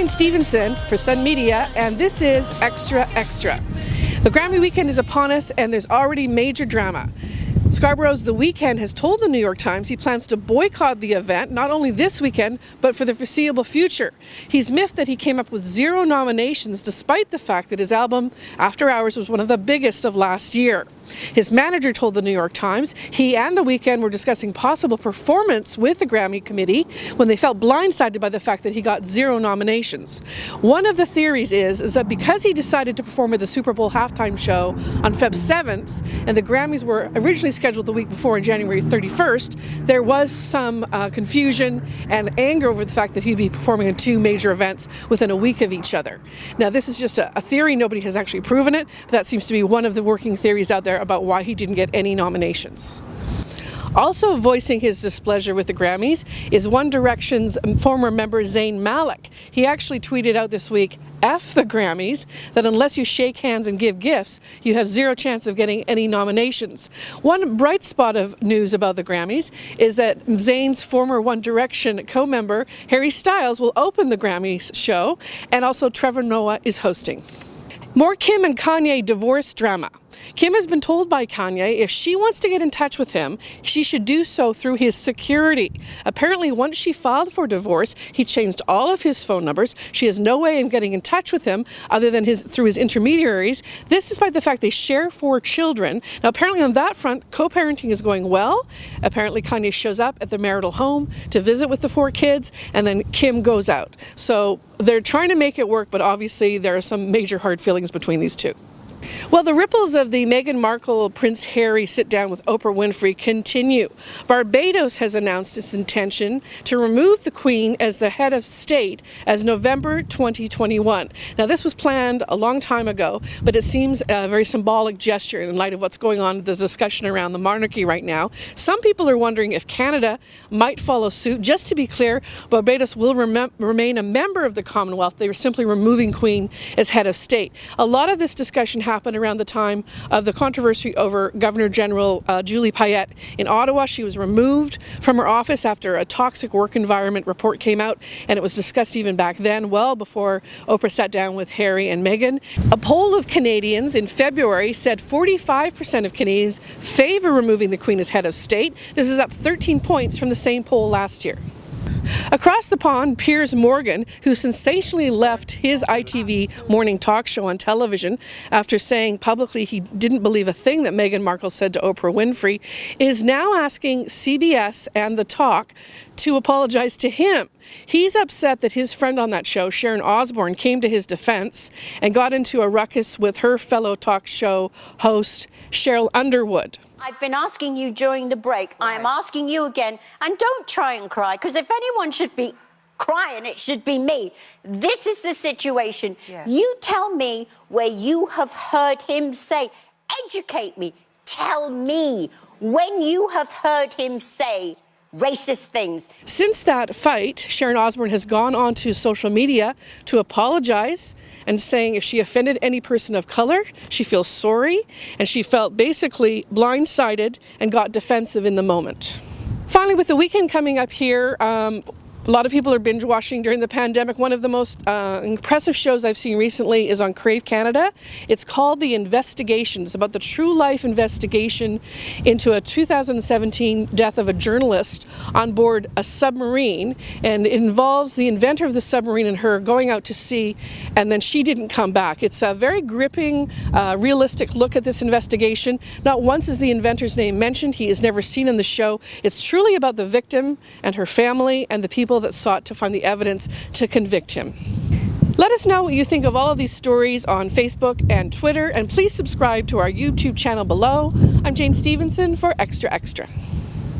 Jane Stevenson for Sun Media, and this is Extra Extra. The Grammy weekend is upon us, and there's already major drama. Scarborough's The Weeknd has told the New York Times he plans to boycott the event, not only this weekend, but for the foreseeable future. He's miffed that he came up with 0 nominations, despite the fact that his album, After Hours, was one of the biggest of last year. His manager told the New York Times he and The Weeknd were discussing possible performance with the Grammy committee when they felt blindsided by the fact that he got 0 nominations. One of the theories is that because he decided to perform at the Super Bowl halftime show on Feb 7th, and the Grammys were originally scheduled the week before on January 31st, there was some confusion and anger over the fact that he'd be performing in 2 major events within a week of each other. Now, this is just a theory. Nobody has actually proven it, but that seems to be one of the working theories out there about why he didn't get any nominations. Also voicing his displeasure with the Grammys is One Direction's former member Zayn Malik. He actually tweeted out this week, F the Grammys, that unless you shake hands and give gifts, you have 0 chance of getting any nominations. One bright spot of news about the Grammys is that Zayn's former One Direction co-member Harry Styles will open the Grammys show, and also Trevor Noah is hosting. More Kim and Kanye divorce drama. Kim has been told by Kanye if she wants to get in touch with him, she should do so through his security. Apparently, once she filed for divorce, he changed all of his phone numbers. She has no way of getting in touch with him other than through his intermediaries. This despite the fact they share 4 children. Now, apparently on that front, co-parenting is going well. Apparently, Kanye shows up at the marital home to visit with the 4 kids, and then Kim goes out. So they're trying to make it work, but obviously there are some major hard feelings between these two. Well, the ripples of the Meghan Markle-Prince Harry sit-down with Oprah Winfrey continue. Barbados has announced its intention to remove the Queen as the head of state as November 2021. Now, this was planned a long time ago, but it seems a very symbolic gesture in light of what's going on, the discussion around the monarchy right now. Some people are wondering if Canada might follow suit. Just to be clear, Barbados will remain a member of the Commonwealth. They were simply removing Queen as head of state. A lot of this discussion happened around the time of the controversy over Governor General Julie Payette in Ottawa. She was removed from her office after a toxic work environment report came out, and it was discussed even back then, well before Oprah sat down with Harry and Meghan. A poll of Canadians in February said 45% of Canadians favor removing the Queen as head of state. This is up 13 points from the same poll last year. Across the pond, Piers Morgan, who sensationally left his ITV morning talk show on television after saying publicly he didn't believe a thing that Meghan Markle said to Oprah Winfrey, is now asking CBS and The Talk to apologize to him. He's upset that his friend on that show, Sharon Osbourne, came to his defense and got into a ruckus with her fellow talk show host, Cheryl Underwood. I've been asking you during the break. Right. I am asking you again, and don't try and cry, because if anyone should be crying, it should be me. This is the situation. Yeah. You tell me where you have heard him say, educate me, tell me when you have heard him say racist things. Since that fight, Sharon Osbourne has gone onto social media to apologize and saying if she offended any person of color, she feels sorry, and she felt basically blindsided and got defensive in the moment. Finally, with the weekend coming up here, a lot of people are binge watching during the pandemic. One of the most impressive shows I've seen recently is on Crave Canada. It's called The Investigation. It's about the true life investigation into a 2017 death of a journalist on board a submarine, and it involves the inventor of the submarine and her going out to sea, and then she didn't come back. It's a very gripping, realistic look at this investigation. Not once is the inventor's name mentioned. He is never seen in the show. It's truly about the victim and her family and the people that sought to find the evidence to convict him. Let us know what you think of all of these stories on Facebook and Twitter, and please subscribe to our YouTube channel below. I'm Jane Stevenson for Extra Extra.